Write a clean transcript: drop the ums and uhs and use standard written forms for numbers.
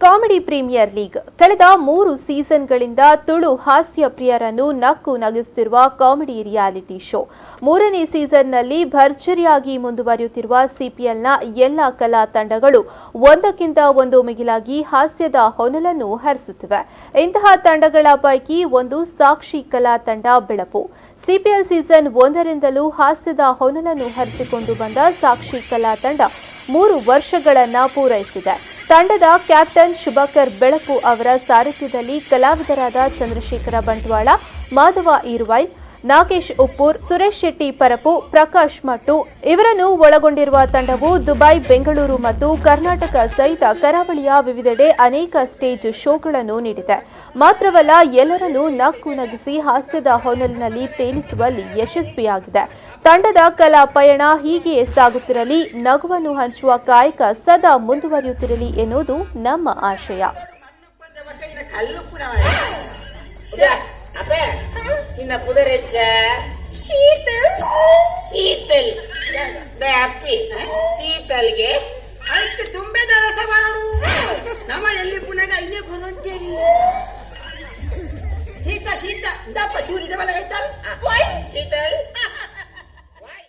Comedy premier league ಕಳೆದ 3 ಸೀಸನ್ಗಳಿಂದ ತುಳು ಹಾಸ್ಯ ಪ್ರಿಯರನ್ನು ನಕ್ಕು ನಗಿಸುತ್ತಿರುವ ಕಾಮಿಡಿ ರಿಯಾಲಿಟಿ ಶೋ 3ನೇ ಸೀಸನ್ನಲ್ಲಿ ಭರ್ಜರಿಯಾಗಿ ಮುಂದುವರಿಯುತ್ತಿರುವ ಸಿಪಿಎಲ್ನ ಎಲ್ಲ ಕಲಾ ತಂಡಗಳು ಒಂದಕ್ಕಿಂತ ಒಂದು ಮಿಗಿಲಾಗಿ ಹಾಸ್ಯದ ಹೊನಲನ್ನು ಹರಿಸುತ್ತಿವೆ. ಇಂತಹ ತಂಡಗಳ ಪೈಕಿ ಒಂದು ಸಾಕ್ಷಿ ಕಲಾ ತಂಡ ಬೆಳಪು. ಸಿಪಿಎಲ್ ಸೀಸನ್ 1ರಿಂದಲೂ ಹಾಸ್ಯದ ಹೊನಲನ್ನು ಹರಿಸಿಕೊಂಡು ಬಂದ ಸಾಕ್ಷಿ ಕಲಾ ತಂಡ 3 ವರ್ಷಗಳನ್ನು ಪೂರೈಸಿದೆ. ತಂಡದ ಕ್ಯಾಪ್ಟನ್ ಶುಭಕರ್ ಬೆಳಪು ಅವರ ಸಾರಥ್ಯದಲ್ಲಿ ಕಲಾವಿದರಾದ ಚಂದ್ರಶೇಖರ ಬಂಟ್ವಾಳ, ಮಾಧವ ಈರ್ವೈಲ್, ನಾಗೇಶ್ ಉಪ್ಪೂರ್, ಸುರೇಶ್ ಶೆಟ್ಟಿ ಪರಪು, ಪ್ರಕಾಶ್ ಮಟ್ಟು ಇವರನ್ನು ಒಳಗೊಂಡಿರುವ ತಂಡವು ದುಬೈ, ಬೆಂಗಳೂರು ಮತ್ತು ಕರ್ನಾಟಕ ಸಹಿತ ಕರಾವಳಿಯ ವಿವಿಧೆಡೆ ಅನೇಕ ಸ್ಟೇಜ್ ಶೋಗಳನ್ನು ನೀಡಿದೆ. ಮಾತ್ರವಲ್ಲ, ಎಲ್ಲರನ್ನೂ ನಕ್ಕು ನಗಿಸಿ ಹಾಸ್ಯದ ಹೊನಲಿನಲ್ಲಿ ತೇಲಿಸುವಲ್ಲಿ ಯಶಸ್ವಿಯಾಗಿದೆ. ತಂಡದ ಕಲಾ ಪಯಣ ಹೀಗೆಯೇ ಸಾಗುತ್ತಿರಲಿ, ನಗುವನ್ನು ಹಂಚುವ ಕಾಯಕ ಸದಾ ಮುಂದುವರಿಯುತ್ತಿರಲಿ ಎನ್ನುವುದು ನಮ್ಮ ಆಶಯ. ಇನ್ನ ಪುದರೆಚ್ಚ ಶೀತಲ್ ಅಪ್ಪಿ ಶೀತಲ್ಗೆ ಅದಕ್ಕೆ ತುಂಬೆದ ರಸ ಮಾಡೋಣ ನಮ್ಮ ಎಲ್ಲಿ ಪುನಗ ಇನ್ನೇ ಕೊರಂತೇರಿ ಶೀತ ದಪ್ಪ ಚೂರಿದ ಬಲ ಐತಲ್ ಶೀತಲ್